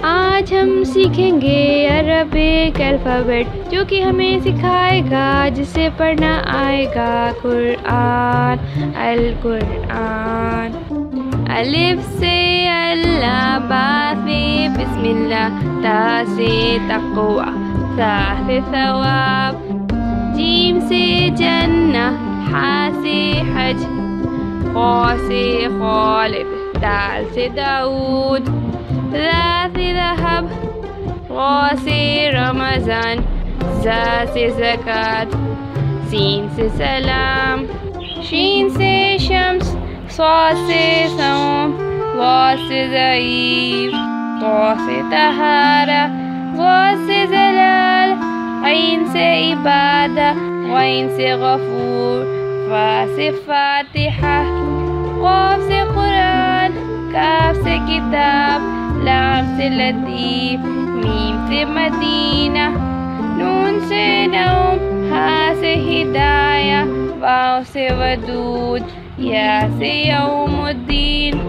آج ہم سیکھیں گے عربک الفابیٹ جو کہ ہمیں سکھائے گا، جسے پڑھنا آئے گا قرآن القرآن۔ الف سے اللہ، با سے بسم اللہ، تا سے تقوی، ثا سے ثواب، جیم سے جنہ، حا سے حج، خا سے خالد، دال سے داؤد، ذا سے ذہب، غا سے رمضان، زا سے زکوٰۃ، سین سے سلام، شین سے شمس، صاد سے صوم، ضاد سے ضعیف، طا سے طہارہ، ظا سے زلال، عین سے عبادہ، غین سے غفور، فا سے فاتحہ، قاف سے قرآن، کاف سے کتاب، لام سے لطیف، میم سے مدینہ، نون سے نوم، ہا سے ہدایہ، واو سے ودود، یا سے یوم الدین۔